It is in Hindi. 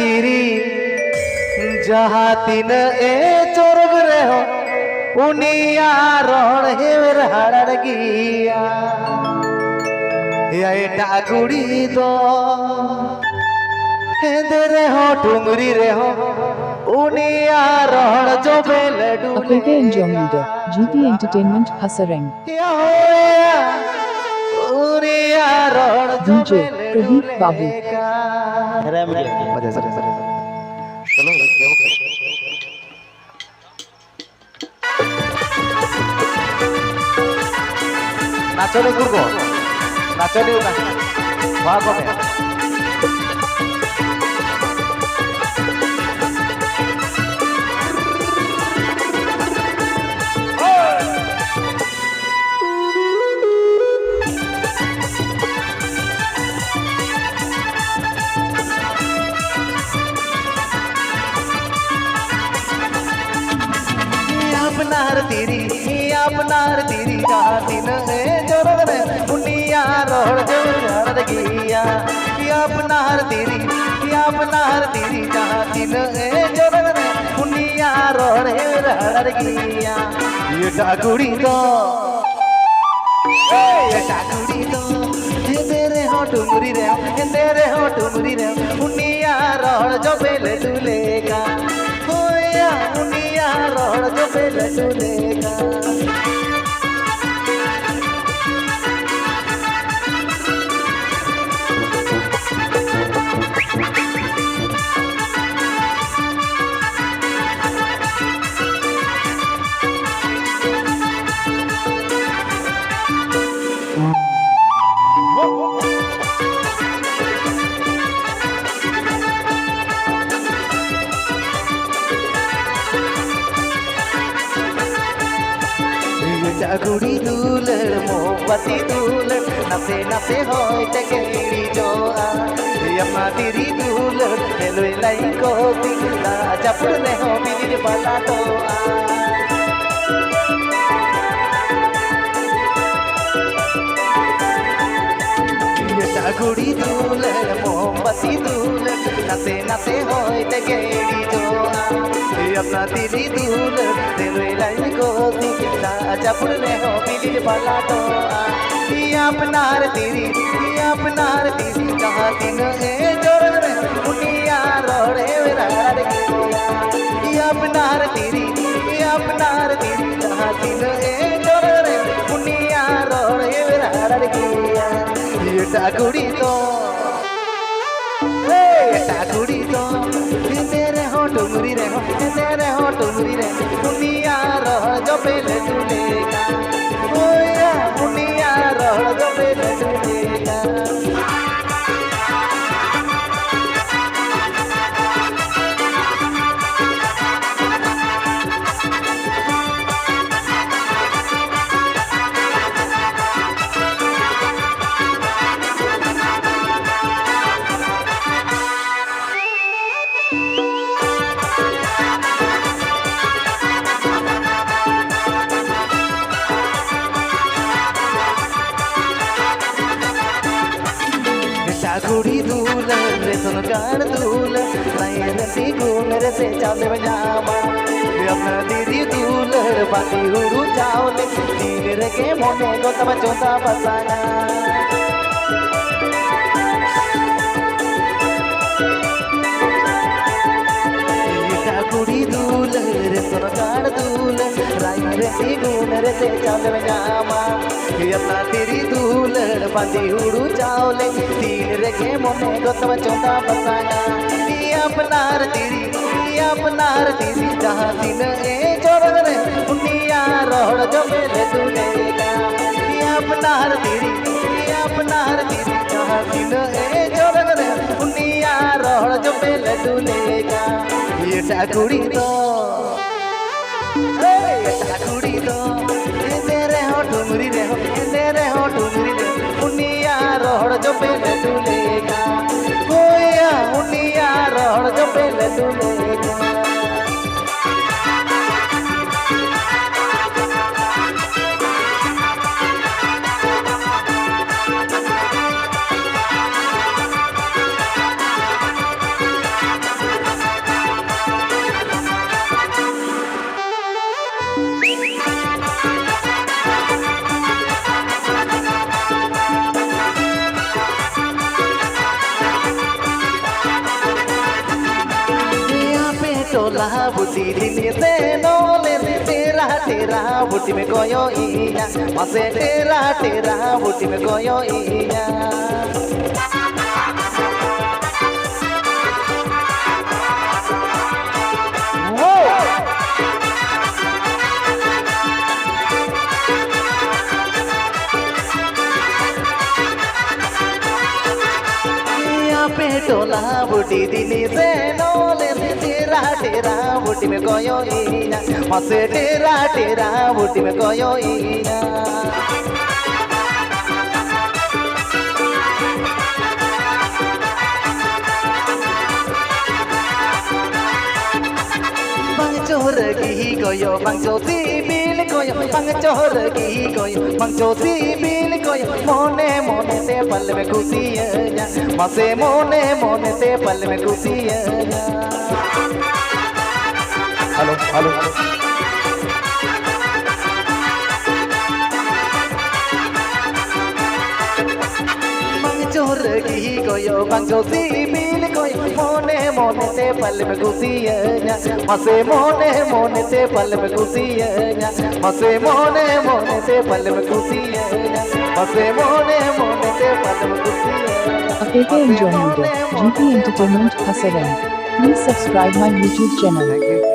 तीरी जहाँ तीन ए चोरग रे हो उनिया रोड हेवर हरड़ गिया ये टाकुड़ी दो हेंदे रे हो टुंगरी रे हो उनिया रोड जो बेलडू Apete Enjong Leader, GP Entertainment, Hasareng. उनिया रोड जो DJ, Pradeep Babu. चलो नाचो रे गुरगो नाचो रे भागो में अपनार तीरी दिन जोर उनिया रोड जो गिया अपनार तीरी दिन जोर उनिया रोड गिया ये टाकुड़ी तो तेरे हो टुंगरी रे तेरे हो टुंगरी रे उनिया रोड जो बेले दुलेगा होया उनिया रोड जो बेले दुलेगा टाकुड़ी दूलर मोमबत्ती दूलर नसे नसे होय टकेरी जो यम्मा तेरी दूलर हेलोय लाई को दिला जपुर ने हो बिनी बाला तो टाकुड़ी दूलर मोमबत्ती दूलर नसे नसे होय टकेरी जो अपना तेरी दूलर हेलोय लाई को दिला जपुर ने हो बिनी बाला तो अपनार तेरी जहाँ दिन ए जोर में उनिया रोड़े विरार गिया अपनार तेरी जहाँ दिन ए जोर में उनिया रोड़े विरार गिया ये टाकुड़ी तो तेरे हो टुंगरी रे उनिया रोह जो बेले दुलेगा होया उनिया रोह जो बेले दुलेगा टाकुड़ी दूलर रे सुनकार दूलर लाइन सी घूमर से चाले बजामा अपना दीदी दूलर बाती हुरु चावले तीन रखे मोने को तब चौथा बसाना टाकुड़ी दूलर रे सुनकार दूलर लाइन सी घूमर से चाले बजामा अपना तेरी दूलर बाती हुरु चावले तीन रखे मोने को तब चौथा बसाना अपनार तेरी जहाँ दिन ए जोर रे उनिया रोड जो बेले दुलेगा अपनार तेरी जहाँ दिन ए जोर रे उनिया रोड जो बेले दुलेगा ये टाकुड़ी तो तेरे हो टुंगरी रे उनिया रोड जो बेले दुलेगा होया उनिया रोड जो बेले दुलेगा टोला बुटी दिने से नोले तेरा तेरा बुटी में कोयो इया मसे तेरा तेरा बुटी में कोयो इया टोला बुटी दिनी से नोले तेरा तेरा बुटी में कोयो इया मसे तेरा तेरा बुटी में कोयो इया bang chor gi koyo bang choti bil koyo bang chor gi koyo bang choti bil koyo mone mone te pal mein khushi ya mase mone mone te pal mein khushi ya hello hello bang chor gi koyo bang choti bil koyo mone mone te pal mein khushi ya mase mone mone te pal mein khushi ya mase mone mone te pal mein khushi ya mase mone mone te pal mein khushi ya Apete Enjoy Media, GP Entertainment Hasarang. Please subscribe my YouTube channel. Thank you.